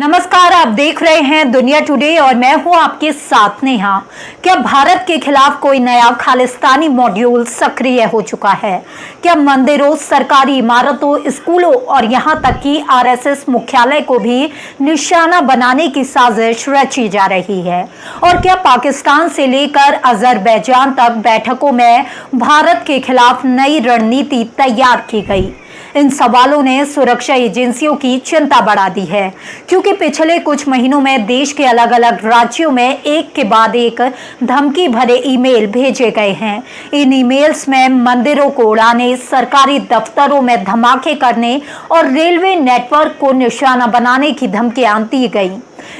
नमस्कार, आप देख रहे हैं दुनिया टुडे और मैं हूं आपके साथ नेहा। क्या भारत के खिलाफ कोई नया खालिस्तानी मॉड्यूल सक्रिय हो चुका है? क्या मंदिरों, सरकारी इमारतों, स्कूलों और यहां तक कि आरएसएस मुख्यालय को भी निशाना बनाने की साजिश रची जा रही है? और क्या पाकिस्तान से लेकर अजरबैजान तक बैठकों में भारत के खिलाफ नई रणनीति तैयार की गई? इन सवालों ने सुरक्षा एजेंसियों की चिंता बढ़ा दी है, क्योंकि पिछले कुछ महीनों में देश के अलग अलग राज्यों में एक के बाद एक धमकी भरे ईमेल भेजे गए हैं। इन ईमेल्स में मंदिरों को उड़ाने, सरकारी दफ्तरों में धमाके करने और रेलवे नेटवर्क को निशाना बनाने की धमकियां दी गई।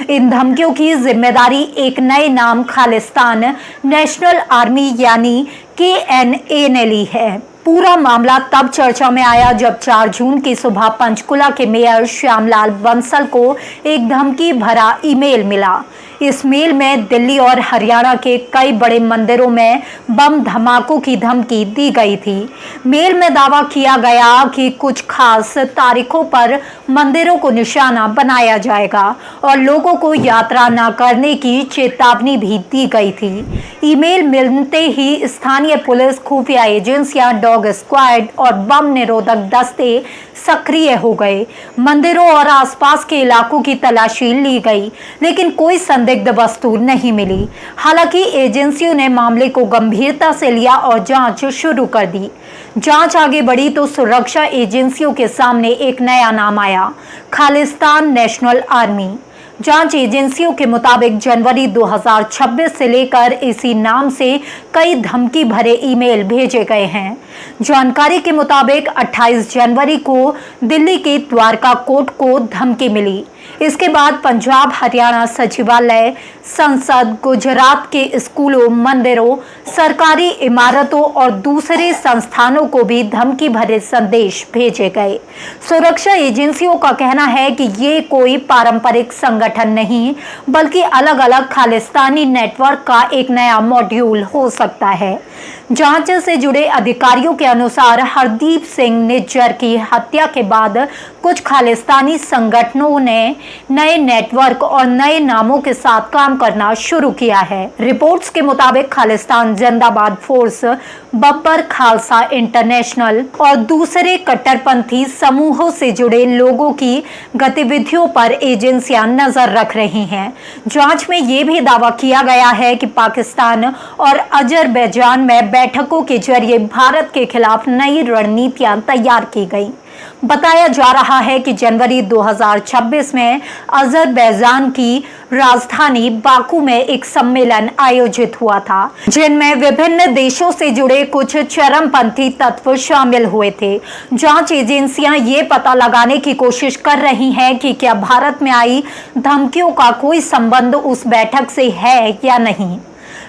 इन धमकियों की जिम्मेदारी एक नए नाम खालिस्तान नेशनल आर्मी यानी KNA ने ली है। पूरा मामला तब चर्चा में आया जब 4 जून की सुबह पंचकुला के मेयर श्यामलाल बंसल को एक धमकी भरा ईमेल मिला। इस मेल में दिल्ली और हरियाणा के कई बड़े मंदिरों में बम धमाकों की धमकी दी गई थी। मेल में दावा किया गया कि कुछ खास तारीखों पर मंदिरों को निशाना बनाया जाएगा और लोगों को यात्रा न करने की चेतावनी भी दी गई थी। ईमेल मिलते ही स्थानीय पुलिस, खुफिया एजेंसियां, डॉग स्क्वाड और बम निरोधक दस्ते सक्रिय हो गए। मंदिरों और आसपास के इलाकों की तलाशी ली गई, लेकिन कोई संदिग्ध वस्तु नहीं मिली। हालांकि एजेंसियों ने मामले को गंभीरता से लिया और जांच शुरू कर दी। जांच आगे बढ़ी तो सुरक्षा एजेंसियों के सामने एक नया नाम आया, खालिस्तान नेशनल आर्मी। जांच एजेंसियों के मुताबिक जनवरी 2026 से लेकर इसी नाम से कई धमकी भरे ईमेल भेजे गए हैं। जानकारी के मुताबिक 28 जनवरी को दिल्ली के द्वारका कोर्ट को धमकी मिली। इसके बाद पंजाब, हरियाणा सचिवालय, संसद, गुजरात के स्कूलों, मंदिरों, सरकारी इमारतों और दूसरे संस्थानों को भी धमकी भरे संदेश भेजे गए। सुरक्षा एजेंसियों का कहना है कि ये कोई पारंपरिक संगठन नहीं, बल्कि अलग अलग खालिस्तानी नेटवर्क का एक नया मॉड्यूल हो सकता है। जांच से जुड़े अधिकारियों के अनुसार हरदीप सिंह निज्जर की हत्या के बाद कुछ खालिस्तानी संगठनों ने नए नेटवर्क और नए नामों के साथ काम करना शुरू किया है। रिपोर्ट्स के मुताबिक खालिस्तान जिंदाबाद फोर्स, बब्बर खालसा इंटरनेशनल और दूसरे कट्टरपंथी समूहों से जुड़े लोगों की गतिविधियों पर एजेंसियां नजर रख रही हैं। जांच में ये भी दावा किया गया है कि पाकिस्तान और अजरबैजान में बैठकों के जरिए भारत के खिलाफ नई रणनीतियां तैयार की गई। बताया जा रहा है कि जनवरी 2026 में अजरबैजान की राजधानी बाकू में एक सम्मेलन आयोजित हुआ था, जिनमें विभिन्न देशों से जुड़े कुछ चरमपंथी तत्व शामिल हुए थे। जांच एजेंसियां ये पता लगाने की कोशिश कर रही हैं कि क्या भारत में आई धमकियों का कोई संबंध उस बैठक से है या नहीं।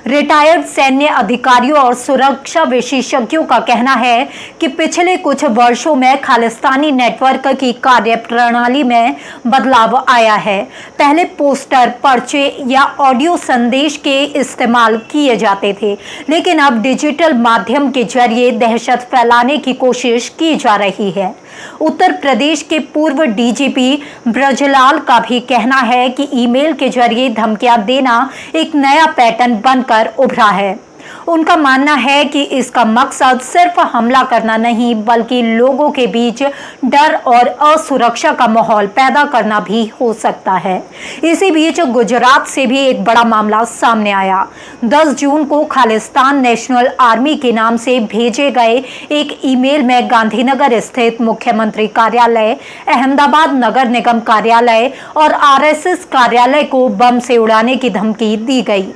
रिटायर्ड सैन्य अधिकारियों और सुरक्षा विशेषज्ञों का कहना है कि पिछले कुछ वर्षों में खालिस्तानी नेटवर्क की कार्यप्रणाली में बदलाव आया है। पहले पोस्टर, पर्चे या ऑडियो संदेश के इस्तेमाल किए जाते थे, लेकिन अब डिजिटल माध्यम के जरिए दहशत फैलाने की कोशिश की जा रही है। उत्तर प्रदेश के पूर्व डीजीपी ब्रजलाल का भी कहना है कि ईमेल के जरिए धमकियां देना एक नया पैटर्न बनकर उभरा है। उनका मानना है कि इसका मकसद सिर्फ हमला करना नहीं, बल्कि लोगों के बीच डर और असुरक्षा का माहौल पैदा करना भी हो सकता है। इसी बीच गुजरात से भी एक बड़ा मामला सामने आया। 10 जून को खालिस्तान नेशनल आर्मी के नाम से भेजे गए एक ईमेल में गांधीनगर स्थित मुख्यमंत्री कार्यालय, अहमदाबाद नगर निगम कार्यालय और आरएसएस कार्यालय को बम से उड़ाने की धमकी दी गई।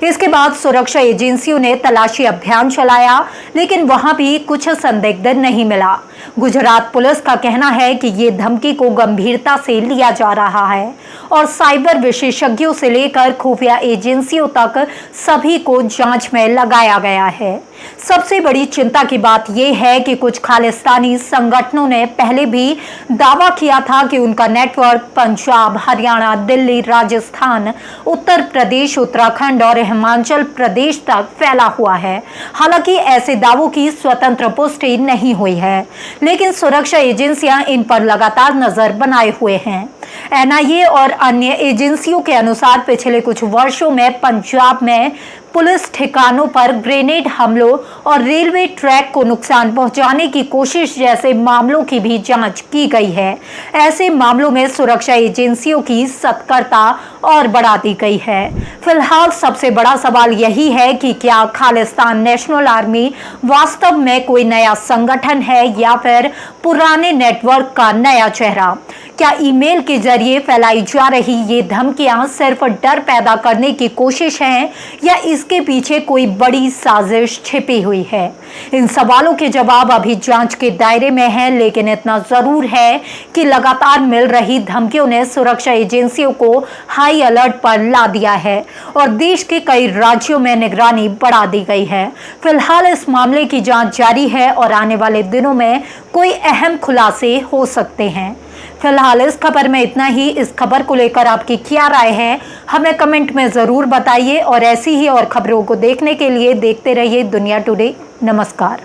इसके बाद सुरक्षा एजेंसियों ने तलाशी अभियान चलाया, लेकिन वहां भी कुछ संदिग्ध नहीं मिला। गुजरात पुलिस का कहना है कि ये धमकी को गंभीरता से लिया जा रहा है और साइबर विशेषज्ञों से लेकर खुफिया एजेंसियों तक सभी को जांच में लगाया गया है। सबसे बड़ी चिंता की बात यह है कि कुछ खालिस्तानी संगठनों ने पहले भी दावा किया था कि उनका नेटवर्क पंजाब, हरियाणा, दिल्ली, राजस्थान, उत्तर प्रदेश, उत्तराखंड और हिमाचल प्रदेश तक फैला हुआ है। हालांकि ऐसे दावों की स्वतंत्र पुष्टि नहीं हुई है। लेकिन सुरक्षा एजेंसियां इन पर लगातार नजर बनाए हुए हैं। एनआईए और अन्य एजेंसियों के अनुसार पिछले कुछ वर्षों में पंजाब में पुलिस ठिकानों पर ग्रेनेड हमलों और रेलवे ट्रैक को नुकसान पहुंचाने की कोशिश जैसे मामलों की भी जांच की गई है। ऐसे मामलों में सुरक्षा एजेंसियों की सतर्कता और बढ़ा दी गई है। फिलहाल सबसे बड़ा सवाल यही है कि क्या खालिस्तान नेशनल आर्मी वास्तव में कोई नया संगठन है या फिर पुराने नेटवर्क का नया चेहरा। क्या ईमेल के जरिए फैलाई जा रही ये धमकियां सिर्फ डर पैदा करने की कोशिश है या इसके पीछे कोई बड़ी साजिश छिपी हुई है। इन सवालों के जवाब अभी जांच के दायरे में हैं, लेकिन इतना जरूर है कि लगातार मिल रही धमकियों ने सुरक्षा एजेंसियों को हाई अलर्ट पर ला दिया है और देश के कई राज्यों में निगरानी बढ़ा दी गई है। फिलहाल इस मामले की जांच जारी है और आने वाले दिनों में कोई अहम खुलासे हो सकते हैं। फिलहाल इस खबर में इतना ही। इस खबर को लेकर आपकी क्या राय है हमें कमेंट में जरूर बताइए और ऐसी ही और खबरों को देखने के लिए देखते रहिए दुनिया टुडे। नमस्कार।